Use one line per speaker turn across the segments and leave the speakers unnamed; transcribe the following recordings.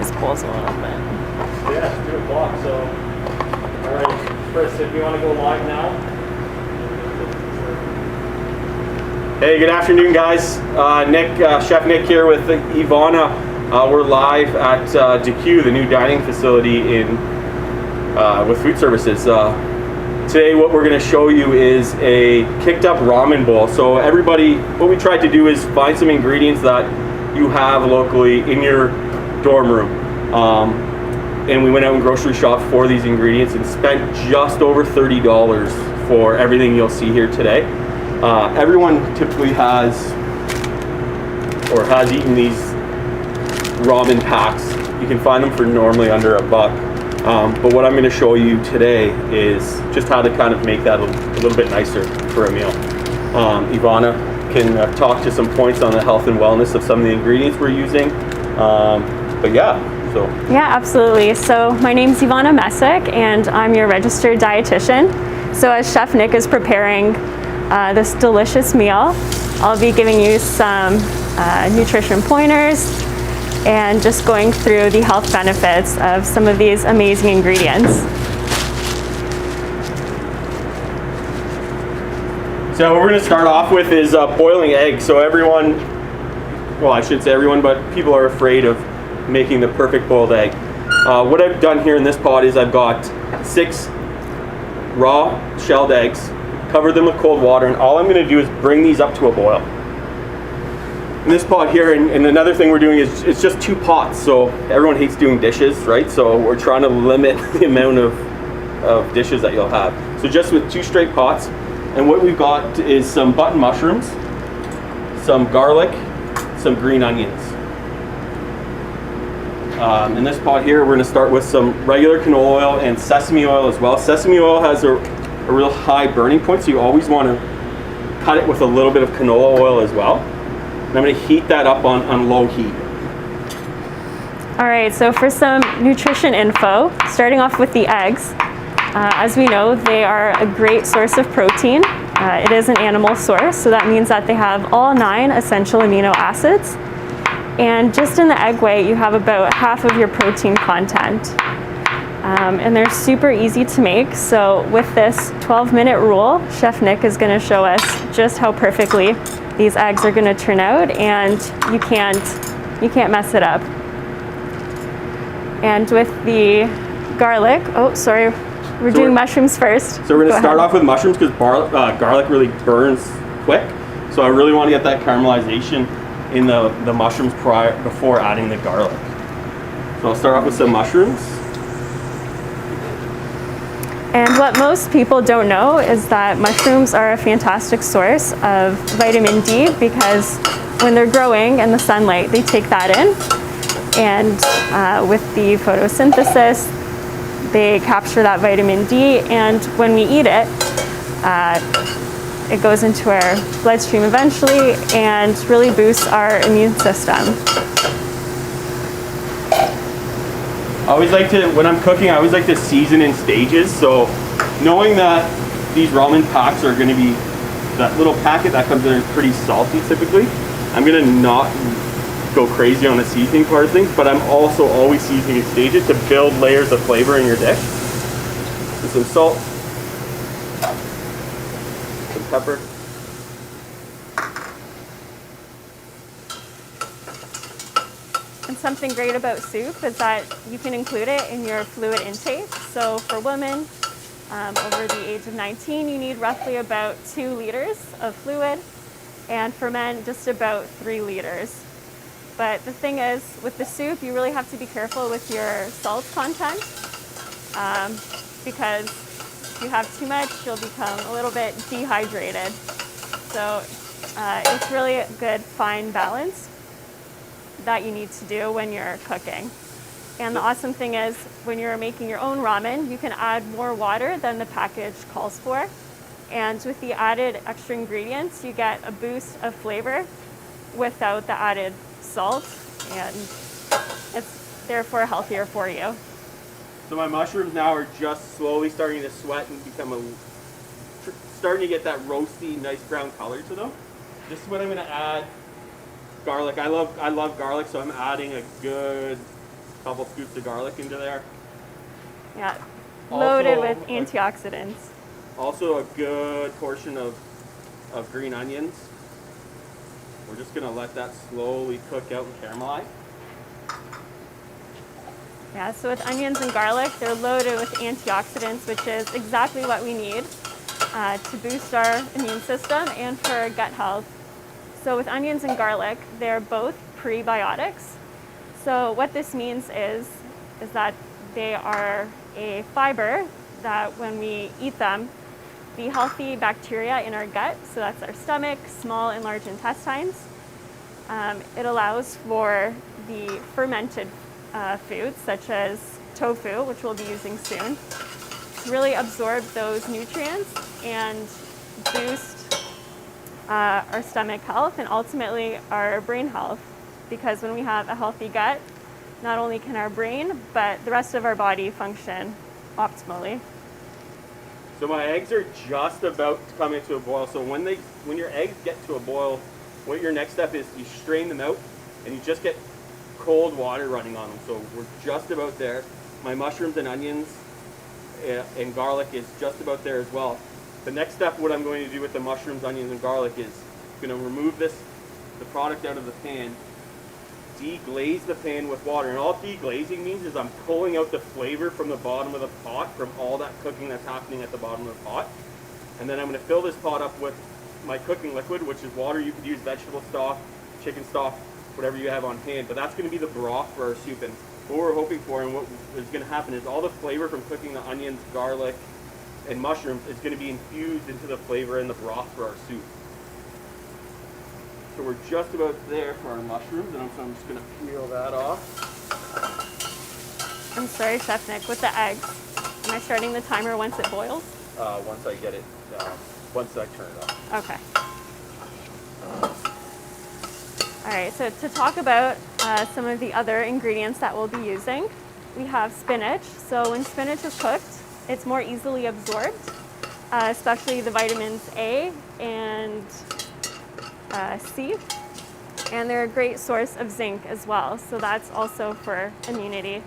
these bowls a little bit.
Yeah, it's 2 o'clock, so. Alright, Chris, if you want to go live now. Hey, good afternoon, guys. Chef Nick here with Yvanna. We're live at DeQ, the new dining facility with food services. Today what we're going to show you is a kicked up ramen bowl. So everybody, what we tried to do is find some ingredients that you have locally in your dorm room. And we went out and grocery shopped for these ingredients and spent just over $30 for everything you'll see here today. Everyone typically has eaten these ramen packs. You can find them for normally under $1. But what I'm going to show you today is just how to kind of make that a little bit nicer for a meal. Yvanna can talk to some points on the health and wellness of some of the ingredients we're using. But yeah, so.
Yeah, absolutely. So my name's Yvanna Mesic, and I'm your registered dietitian. So as Chef Nick is preparing this delicious meal, I'll be giving you some nutrition pointers and just going through the health benefits of some of these amazing ingredients.
So what we're going to start off with is boiling eggs. So everyone, well, I shouldn't say everyone, but people are afraid of making the perfect boiled egg. What I've done here in this pot is I've got 6 raw shelled eggs, covered them with cold water, and all I'm going to do is bring these up to a boil. In this pot here, and another thing we're doing is it's just 2 pots, so everyone hates doing dishes, right? So we're trying to limit the amount of dishes that you'll have. So just with 2 straight pots, and what we've got is some button mushrooms, some garlic, some green onions. In this pot here, we're going to start with some regular canola oil and sesame oil as well. Sesame oil has a real high burning point, so you always want to cut it with a little bit of canola oil as well. I'm going to heat that up on low heat.
All right, so for some nutrition info, starting off with the eggs. As we know, they are a great source of protein. It is an animal source, so that means that they have all 9 essential amino acids. And just in the egg white, you have about half of your protein content. And they're super easy to make. So with this 12-minute rule, Chef Nick is going to show us just how perfectly these eggs are going to turn out, and you can't mess it up. And with the garlic, we're doing mushrooms first.
So we're going to start off with mushrooms because garlic really burns quick. So I really want to get that caramelization in the mushrooms before adding the garlic. So I'll start off with some mushrooms.
And what most people don't know is that mushrooms are a fantastic source of vitamin D, because when they're growing in the sunlight, they take that in. And with the photosynthesis, they capture that vitamin D, and when we eat it, it goes into our bloodstream eventually and really boosts our immune system.
When I'm cooking, I always like to season in stages. So knowing that these ramen packs are going to be, that little packet that comes in is pretty salty typically, I'm going to not go crazy on the seasoning part of things, but I'm also always seasoning in stages to build layers of flavor in your dish. So some salt, some pepper.
And something great about soup is that you can include it in your fluid intake. So for women over the age of 19, you need roughly about 2 liters of fluid, and for men, just about 3 liters. But the thing is, with the soup, you really have to be careful with your salt content, because if you have too much, you'll become a little bit dehydrated. So it's really a good fine balance that you need to do when you're cooking. And the awesome thing is, when you're making your own ramen, you can add more water than the package calls for. And with the added extra ingredients, you get a boost of flavor without the added salt, and it's therefore healthier for you.
So my mushrooms now are just slowly starting to sweat and become starting to get that roasty, nice brown color to them. This is what I'm going to add. Garlic. I love garlic, so I'm adding a good couple scoops of garlic into there.
Yeah, loaded
Also,
with antioxidants.
Also a good portion of green onions. We're just gonna let that slowly cook out and caramelize.
Yeah, so with onions and garlic, they're loaded with antioxidants, which is exactly what we need to boost our immune system and for our gut health. So with onions and garlic, they're both prebiotics. So what this means is that they are a fiber that when we eat them, the healthy bacteria in our gut, so that's our stomach, small and large intestines, it allows for the fermented foods such as tofu, which we'll be using soon, to really absorb those nutrients and boost our stomach health and ultimately our brain health. Because when we have a healthy gut, not only can our brain, but the rest of our body function optimally.
So my eggs are just about to come into a boil. So when your eggs get to a boil, what your next step is, you strain them out and you just get cold water running on them. So we're just about there. My mushrooms and onions and garlic is just about there as well. The next step, what I'm going to do with the mushrooms, onions, and garlic is I'm going to remove the product out of the pan, deglaze the pan with water. And all deglazing means is I'm pulling out the flavor from the bottom of the pot from all that cooking that's happening at the bottom of the pot. And then I'm going to fill this pot up with my cooking liquid, which is water. You could use vegetable stock, chicken stock, whatever you have on hand. But that's going to be the broth for our soup. And what we're hoping for and what is going to happen is all the flavor from cooking the onions, garlic, and mushrooms is going to be infused into the flavor in the broth for our soup. So we're just about there for our mushrooms, and so I'm just going to peel that off.
I'm sorry, Chef Nick, with the eggs, am I starting the timer once it boils?
Once I get it, once I turn it off.
Okay. All right, so to talk about some of the other ingredients that we'll be using, we have spinach. So when spinach is cooked, it's more easily absorbed, especially the vitamins A and C, and they're a great source of zinc as well. So that's also for immunity.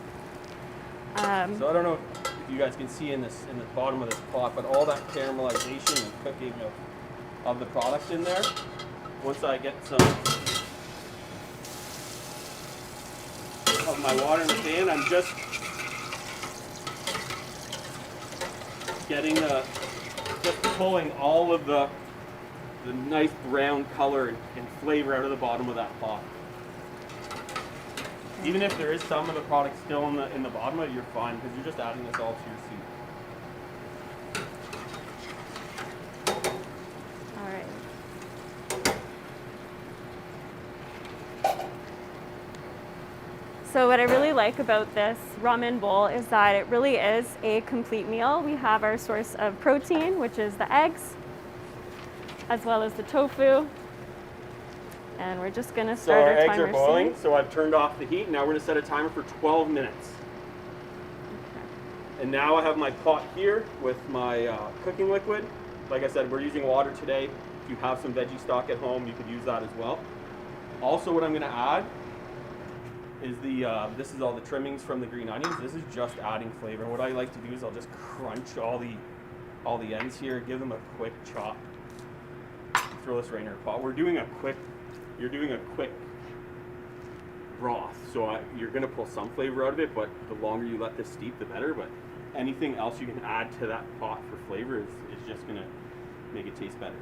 So I don't know if you guys can see in the bottom of this pot, but all that caramelization and cooking of the product in there. Once I get some of my water in the pan, I'm just just pulling all of the nice brown color and flavor out of the bottom of that pot. Even if there is some of the product still in the bottom of it, you're fine because you're just adding this all to your soup.
All right. So what I really like about this ramen bowl is that it really is a complete meal. We have our source of protein, which is the eggs, as well as the tofu. And we're just gonna start our timer.
So our eggs are boiling,
soon.
so I've turned off the heat. Now we're gonna set a timer for 12 minutes.
Okay.
And now I have my pot here with my cooking liquid. Like I said, we're using water today. If you have some veggie stock at home, you could use that as well. Also, what I'm gonna add is this is all the trimmings from the green onions. This is just adding flavor. What I like to do is I'll just crunch all the ends here, give them a quick chop. Throw this right in our pot. You're doing a quick broth, so you're gonna pull some flavor out of it, but the longer you let this steep, the better. But anything else you can add to that pot for flavor is just gonna make it taste better.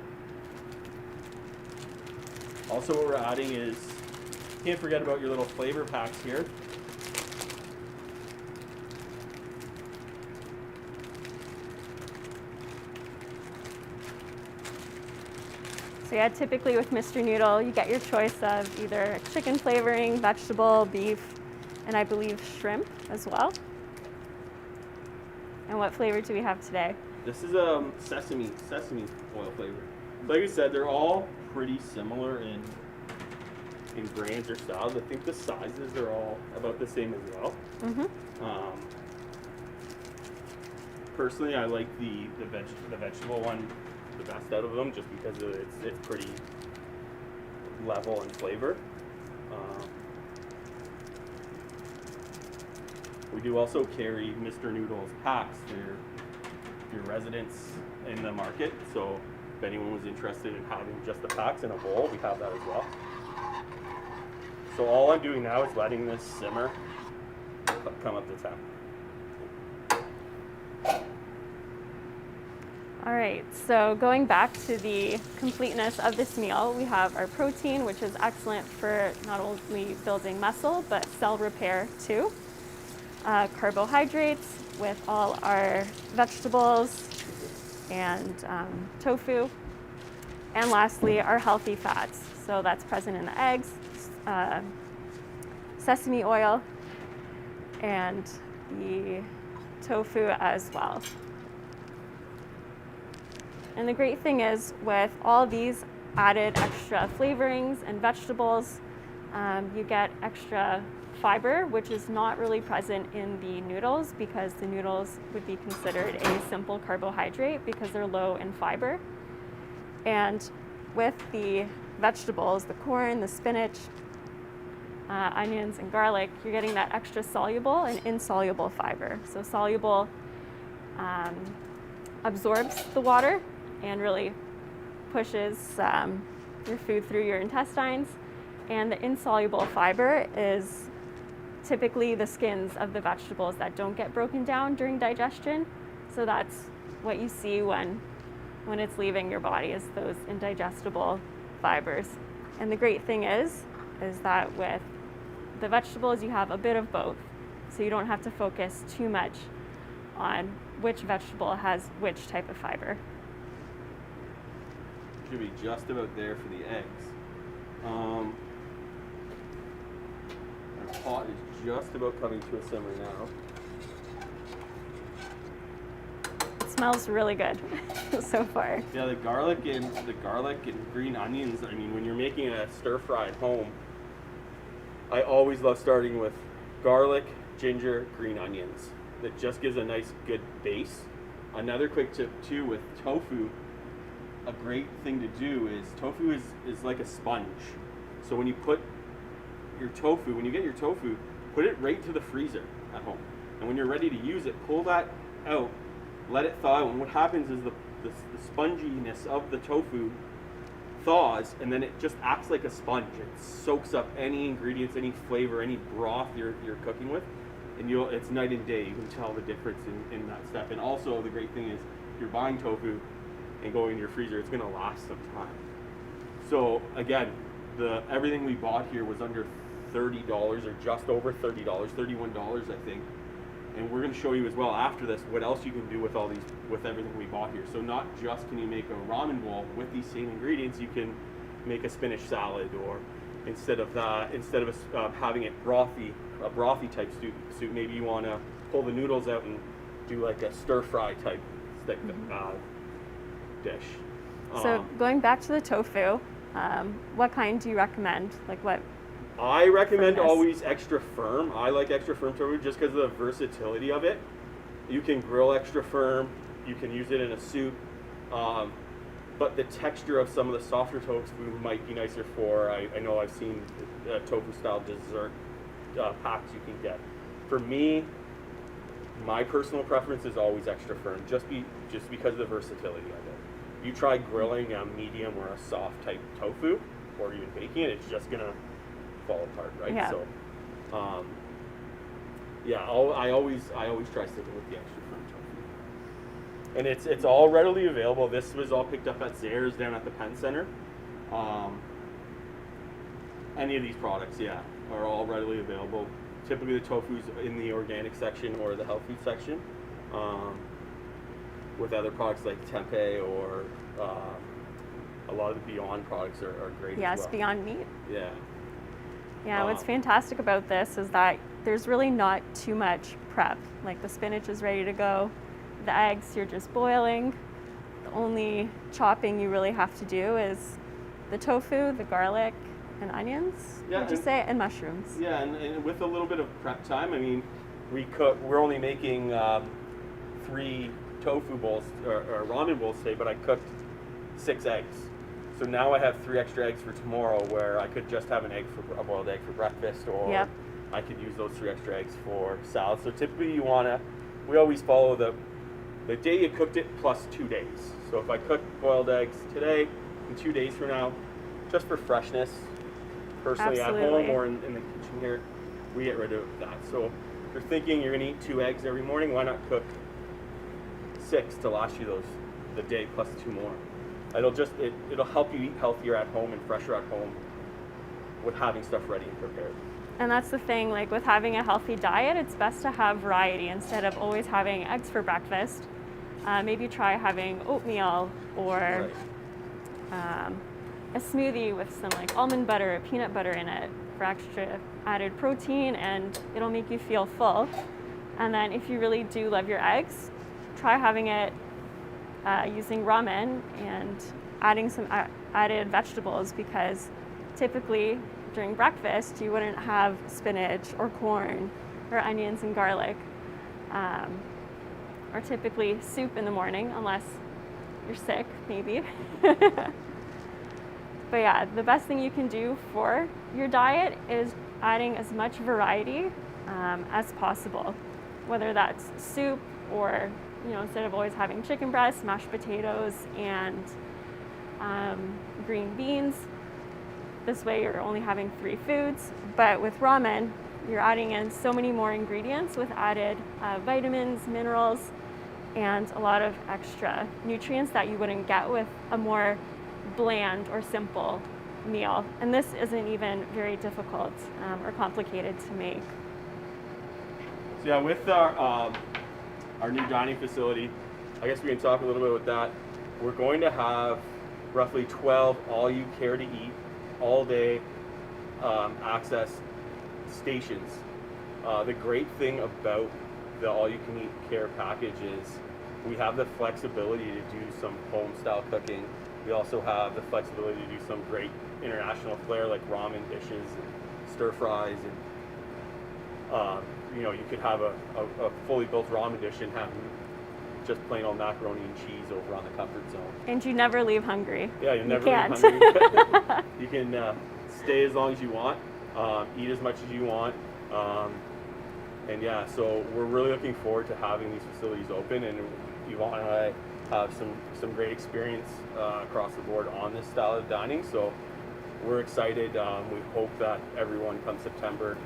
Also, what we're adding is, can't forget about your little flavor packs here.
So yeah, typically with Mr. Noodle, you get your choice of either chicken flavoring, vegetable, beef, and I believe shrimp as well. And what flavor do we have today?
This is sesame oil flavor. Like I said, they're all pretty similar in brands or styles. I think the sizes are all about the same as well.
Mm-hmm.
Personally, I like the vegetable one the best out of them, just because it's pretty level in flavor. We do also carry Mr. Noodles packs for your residents in the market. So if anyone was interested in having just the packs in a bowl, we have that as well. So all I'm doing now is letting this simmer, come up to temp.
All right, so going back to the completeness of this meal, we have our protein, which is excellent for not only building muscle, but cell repair too. Carbohydrates with all our vegetables and tofu. And lastly, our healthy fats. So that's present in the eggs, sesame oil, and the tofu as well. And the great thing is, with all these added extra flavorings and vegetables, you get extra fiber, which is not really present in the noodles, because the noodles would be considered a simple carbohydrate because they're low in fiber. And with the vegetables, the corn, the spinach, onions, and garlic, you're getting that extra soluble and insoluble fiber. So soluble absorbs the water and really pushes your food through your intestines. And the insoluble fiber is typically the skins of the vegetables that don't get broken down during digestion. So that's what you see when it's leaving your body, is those indigestible fibers. And the great thing is that with the vegetables, you have a bit of both. So you don't have to focus too much on which vegetable has which type of fiber.
Should be just about there for the eggs. Our pot is just about coming to a simmer now.
It smells really good so far.
Yeah, the garlic and green onions. I mean, when you're making a stir fry at home, I always love starting with garlic, ginger, green onions. That just gives a nice, good base. Another quick tip too with tofu. A great thing to do is tofu is like a sponge. So when you put your tofu, when you get your tofu, put it right to the freezer at home. And when you're ready to use it, pull that out, let it thaw. And what happens is the sponginess of the tofu thaws, and then it just acts like a sponge. It soaks up any ingredients, any flavor, any broth you're cooking with, and it's night and day. You can tell the difference in that step. And also the great thing is, if you're buying tofu and going in your freezer, it's going to last some time. So again, everything we bought here was under $30 or just over $30, $31 I think. And we're going to show you as well after this what else you can do with everything we bought here. So not just can you make a ramen bowl with these same ingredients, you can make a spinach salad, or instead of having it a brothy type soup, maybe you want to pull the noodles out and do like a stir fry type dish.
So going back to the tofu, what kind do you recommend? Like what?
I recommend always extra firm. I like extra firm tofu just because of the versatility of it. You can grill extra firm. You can use it in a soup. But the texture of some of the softer tofu might be nicer for, I know I've seen tofu style dessert packs you can get. For me, my personal preference is always extra firm, just because of the versatility of it. You try grilling a medium or a soft type tofu, or even baking it, it's just gonna fall apart, right?
Yeah.
So, I always try sticking with the extra firm tofu. And it's all readily available. This was all picked up at Zehrs down at the Penn Center. Any of these products, are all readily available. Typically the tofu's in the organic section or the health food section. With other products like tempeh or a lot of the Beyond products are great as well.
Yes, Beyond Meat.
Yeah.
Yeah, what's fantastic about this is that there's really not too much prep. Like the spinach is ready to go. The eggs you're just boiling. The only chopping you really have to do is the tofu, the garlic, and onions, would you say, and mushrooms.
Yeah, and with a little bit of prep time, I mean, we're only making 3 tofu bowls or ramen bowls today, but I cooked 6 eggs. So now I have 3 extra eggs for tomorrow, where I could just have a boiled egg for breakfast, or I could use those 3 extra eggs for salad. So typically we always follow the day you cooked it plus 2 days. So if I cook boiled eggs today and 2 days from now, just for freshness, personally at home or in the kitchen here, we get rid of that. So if you're thinking you're gonna eat 2 eggs every morning, why not cook 6 to last you the day plus 2 more? It'll help you eat healthier at home and fresher at home with having stuff ready and prepared.
And that's the thing, like with having a healthy diet, it's best to have variety instead of always having eggs for breakfast. Maybe try having oatmeal or a smoothie with some like almond butter or peanut butter in it for extra added protein, and it'll make you feel full. And then if you really do love your eggs, try having it using ramen and adding some added vegetables, because typically during breakfast you wouldn't have spinach or corn or onions and garlic, or typically soup in the morning unless you're sick, maybe. But yeah, the best thing you can do for your diet is adding as much variety as possible, whether that's soup or, instead of always having chicken breast, mashed potatoes and green beans. This way you're only having 3 foods, but with ramen, you're adding in so many more ingredients with added vitamins, minerals, and a lot of extra nutrients that you wouldn't get with a more bland or simple meal. And this isn't even very difficult or complicated to make.
So yeah, with our new dining facility, I guess we can talk a little bit about that. We're going to have roughly 12 all you care to eat all day access stations. The great thing about the all you can eat care package is we have the flexibility to do some home style cooking. We also have the flexibility to do some great international flair like ramen dishes and stir fries, and you could have a fully built ramen dish and have just plain old macaroni and cheese over on the comfort zone.
And you never leave hungry.
Yeah, you never leave hungry. You can stay as long as you want, eat as much as you want, and yeah, so we're really looking forward to having these facilities open, and Yvonne and I have some great experience across the board on this style of dining, so we're excited. We hope that everyone come September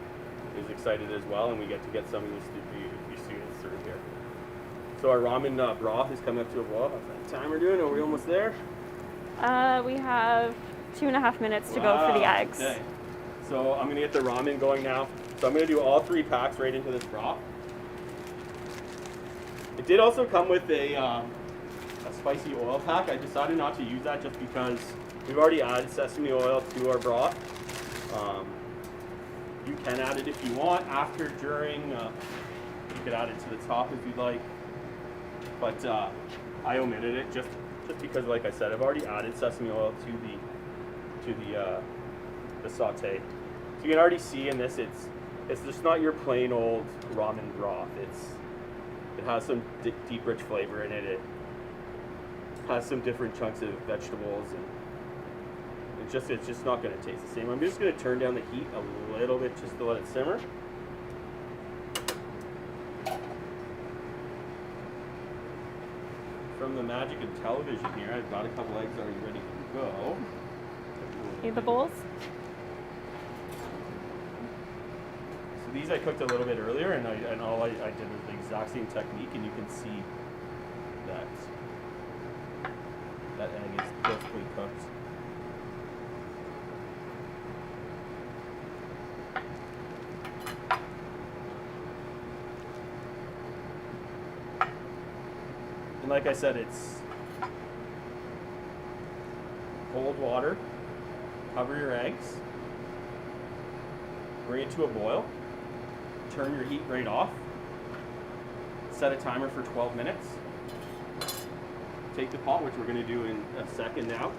is excited as well, and we get some of these students through here. So our ramen broth is coming up to a boil. What time we're doing? Are we almost there?
We have 2.5 minutes to go for the eggs.
Okay. So I'm gonna get the ramen going now. So I'm gonna do all 3 packs right into this broth. It did also come with a spicy oil pack. I decided not to use that just because we've already added sesame oil to our broth. You can add it if you want, after, during. You could add it to the top if you'd like. But I omitted it just because, like I said, I've already added sesame oil to the saute. So you can already see in this, it's just not your plain old ramen broth. It has some deep, rich flavor in it. It has some different chunks of vegetables, and it's just not going to taste the same. I'm just going to turn down the heat a little bit just to let it simmer. From the magic of television here, I've got a couple eggs already ready to go.
Need the bowls?
So these I cooked a little bit earlier, and all I did was the exact same technique, and you can see that egg is perfectly cooked. And like I said, it's cold water. Cover your eggs. Bring it to a boil. Turn your heat right off. Set a timer for 12 minutes. Take the pot, which we're going to do in a second now.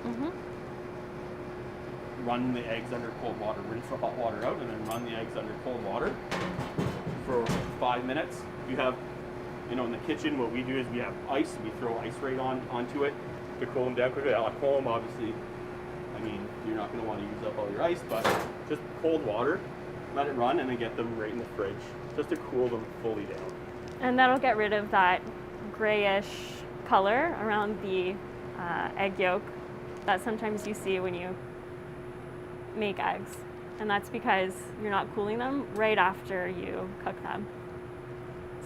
Run the eggs under cold water. Rinse the hot water out, and then run the eggs under cold water for 5 minutes. You have, in the kitchen, what we do is we have ice. We throw ice right onto it to cool them down quickly. At home, obviously, you're not going to want to use up all your ice, but just cold water. let it run, and then get them right in the fridge just to cool them fully down.
And that'll get rid of that grayish color around the egg yolk that sometimes you see when you make eggs. And that's because you're not cooling them right after you cook them.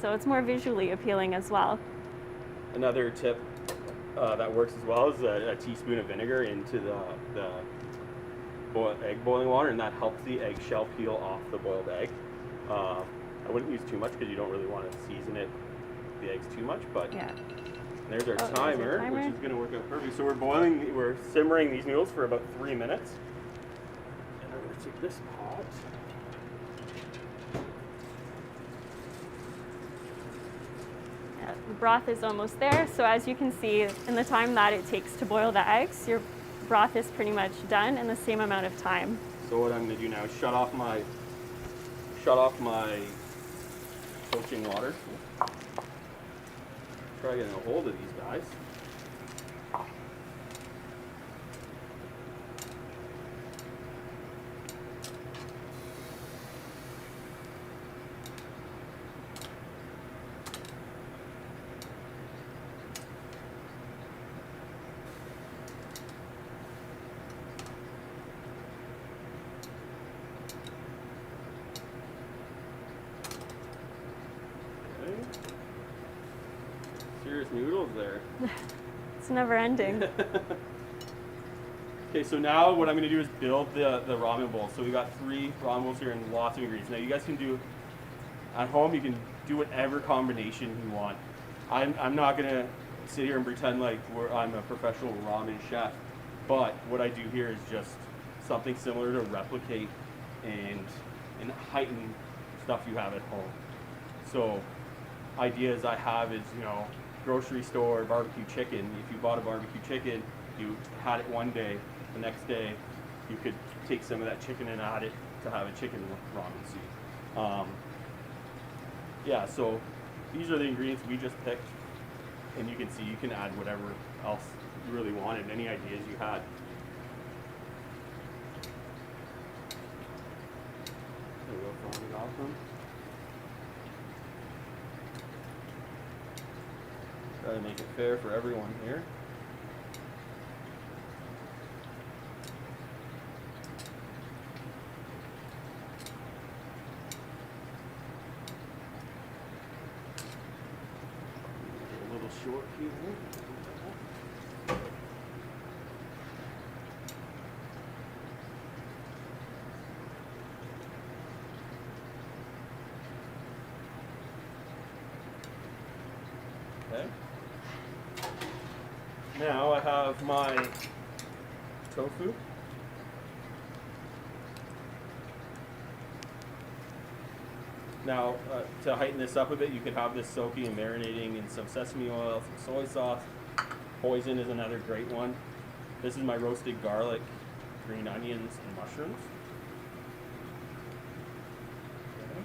So it's more visually appealing as well.
Another tip that works as well is a teaspoon of vinegar into the egg boiling water, and that helps the eggshell peel off the boiled egg. I wouldn't use too much because you don't really want to season the eggs too much, but
Yeah.
there's our
There's
timer,
your timer.
which is going to work out perfect. So we're simmering these noodles for about 3 minutes. And I'm going to take this pot.
Yeah, the broth is almost there. So as you can see, in the time that it takes to boil the eggs, your broth is pretty much done in the same amount of time.
So what I'm going to do now is shut off my poaching water. Try getting a hold of these guys. Serious noodles there.
It's never ending.
Okay, so now what I'm going to do is build the ramen bowl. So we got 3 ramen bowls here and lots of ingredients. Now you guys can do, at home you can do whatever combination you want. I'm not going to sit here and pretend like I'm a professional ramen chef, but what I do here is just something similar to replicate and heighten stuff you have at home. So ideas I have is, grocery store barbecue chicken. If you bought a barbecue chicken, you had it one day, the next day you could take some of that chicken and add it to have a chicken ramen soup. Yeah, so these are the ingredients we just picked, and you can see you can add whatever else you really wanted, any ideas you had. There we go, throwing it off them. Try to make it fair for everyone here. A little short here. Okay. Now I have my tofu. Now, to heighten this up a bit, you could have this soaking and marinating in some sesame oil, some soy sauce. Hoisin is another great one. This is my roasted garlic, green onions, and mushrooms. Okay.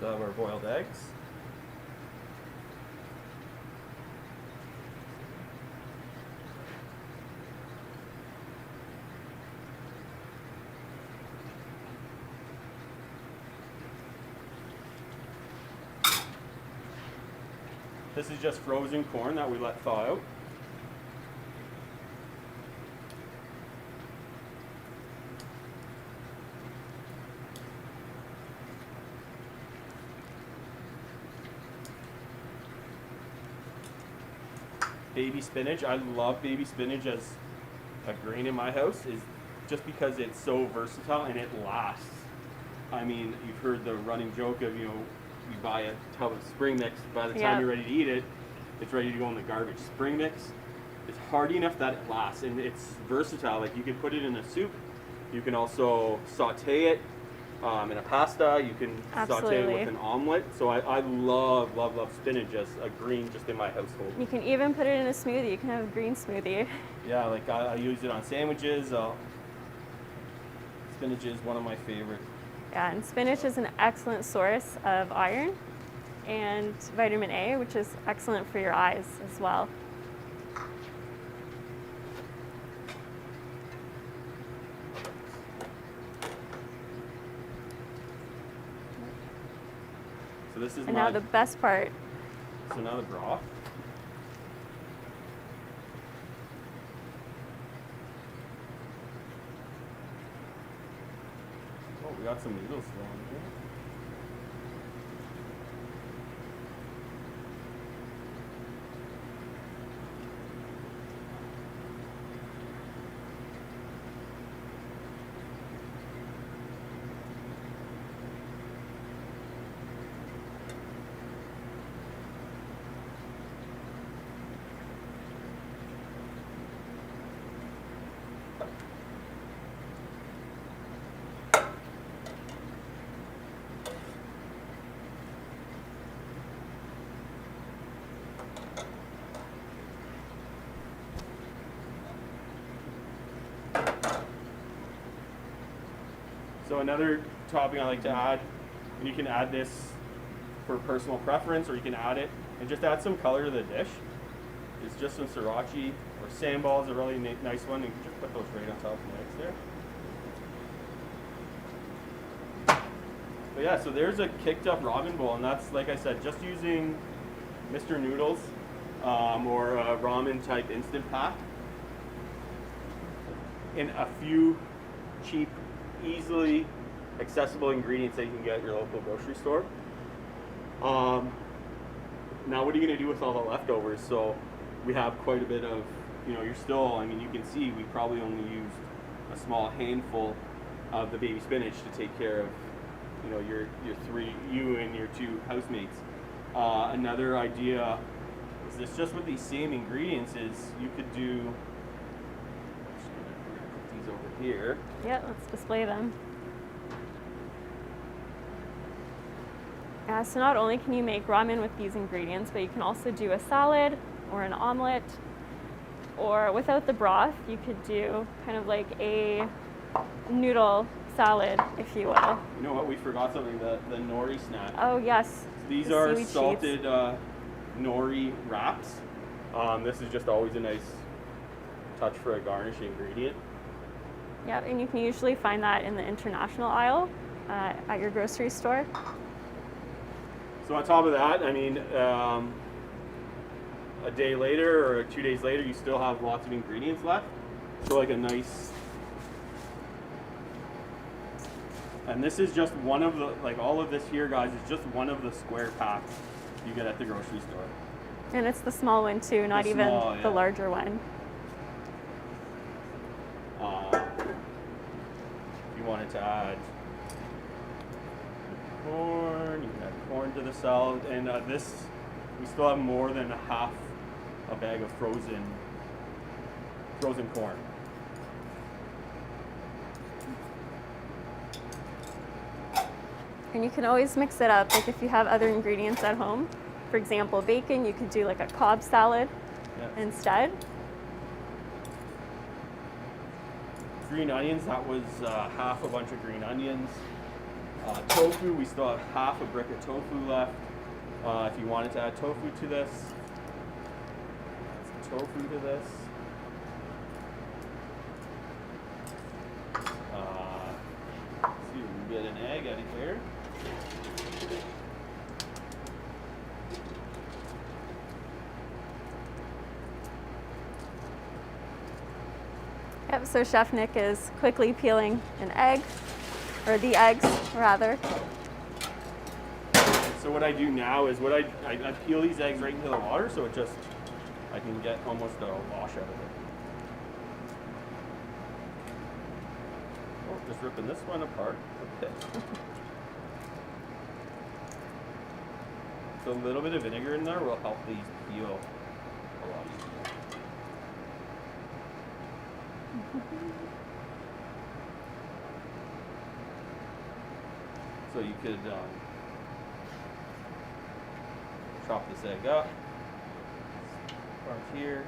So I have our boiled eggs. This is just frozen corn that we let thaw out. Baby spinach. I love baby spinach as a grain in my house, is just because it's so versatile and it lasts. I mean, you've heard the running joke of, you buy a tub of spring mix, by the time you're ready to eat it, it's ready to go in the garbage. Spring mix is hardy enough that it lasts, and it's versatile. Like, you can put it in a soup, you can also saute it in a pasta, you can saute it with an omelet. So I love spinach as a green just in my household.
You can even put it in a smoothie. You can have a green smoothie.
Yeah, like I use it on sandwiches. spinach is one of my favorites.
Yeah, and spinach is an excellent source of iron and vitamin A, which is excellent for your eyes as well.
So this is
And now the best part.
So now the broth. Oh, we got some noodles still in here. So another topping I like to add, and you can add this for personal preference, or you can add it and just add some color to the dish. It's just some sriracha or sambal is a really nice one. You can just put those right on top of the eggs there. But yeah, so there's a kicked up ramen bowl, and that's, like I said, just using Mr. Noodles or a ramen type instant pack in a few cheap, easily accessible ingredients that you can get at your local grocery store. Now what are you going to do with all the leftovers? So we have quite a bit of, you're still, I mean, you can see we probably only used a small handful of the baby spinach to take care of, your three, you and your two housemates. Another idea is this, just with these same ingredients, is you could do, put these over here.
Yeah, let's display them. So not only can you make ramen with these ingredients, but you can also do a salad or an omelet, or without the broth, you could do kind of like a noodle salad, if you will.
You know what? We forgot something. The nori snack.
Oh yes.
So these are salted nori wraps. This is just always a nice touch for a garnish ingredient.
Yeah, and you can usually find that in the international aisle at your grocery store.
So on top of that, I mean, a day later or 2 days later, you still have lots of ingredients left. So like a nice, and this is just one of the, like all of this here, guys, is just one of the square packs you get at the grocery store.
And it's the small one too, not even the larger one.
If you wanted to add corn, you can add corn to the salad, and this, we still have more than half a bag of frozen corn.
And you can always mix it up, like if you have other ingredients at home. For example, bacon, you could do like a Cobb salad instead.
Green onions, that was half a bunch of green onions. Tofu, we still have half a brick of tofu left. If you wanted to add tofu to this, add some tofu to this. Let's see if we can get an egg out of here.
Yep, so Chef Nick is quickly peeling an egg, or the eggs rather.
So what I do now is I peel these eggs right into the water, so it just, I can get almost a wash out of it. Oh, just ripping this one apart. Okay. So a little bit of vinegar in there will help these peel a lot easier. So you could chop this egg up, part here.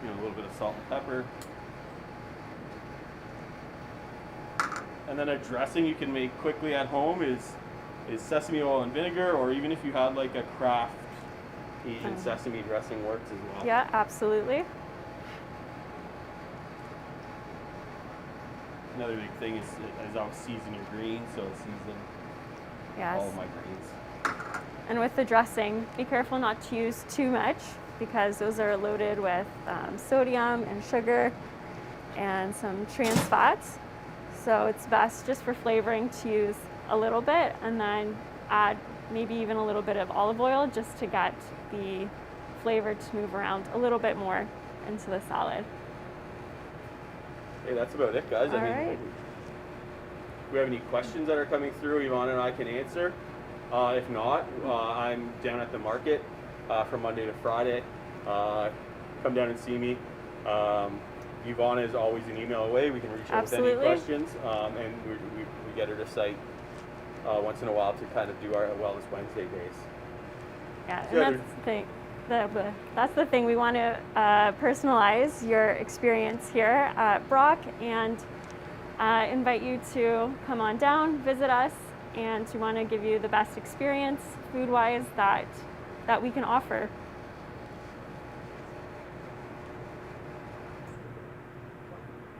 a little bit of salt and pepper. And then a dressing you can make quickly at home is sesame oil and vinegar, or even if you had like a Kraft Asian sesame dressing works as well.
Yeah, absolutely.
Another big thing is I'll season your greens, so season
Yes.
all of my greens.
And with the dressing, be careful not to use too much because those are loaded with sodium and sugar and some trans fats. So it's best just for flavoring to use a little bit and then add maybe even a little bit of olive oil just to get the flavor to move around a little bit more into the salad.
Hey, that's about it, guys.
All right.
If we have any questions that are coming through, Yvonne and I can answer. If not, I'm down at the market from Monday to Friday. Come down and see me. Yvonne is always an email away. We can reach out with any questions, and we get her to site once in a while to kind of do our Wellness Wednesday days.
Yeah, and that's the thing. That's the thing. We want to personalize your experience here at Brock and invite you to come on down, visit us, and we want to give you the best experience food-wise that we can offer.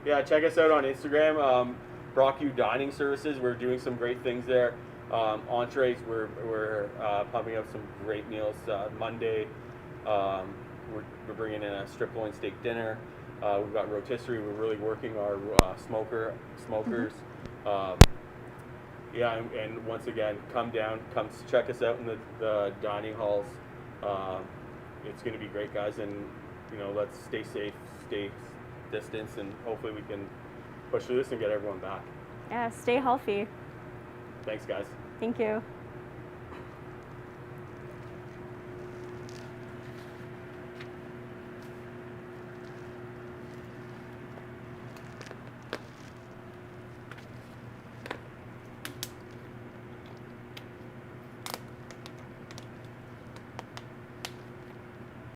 Yeah, check us out on Instagram, Brock U Dining Services. We're doing some great things there. Entrees, we're pumping up some great meals. Monday, we're bringing in a strip loin steak dinner. We've got rotisserie. We're really working our smokers. Yeah, and once again, come down, come check us out in the dining halls. It's going to be great, guys, and let's stay safe, stay distance, and hopefully we can push through this and get everyone back.
Yeah, stay healthy.
Thanks, guys.
Thank you.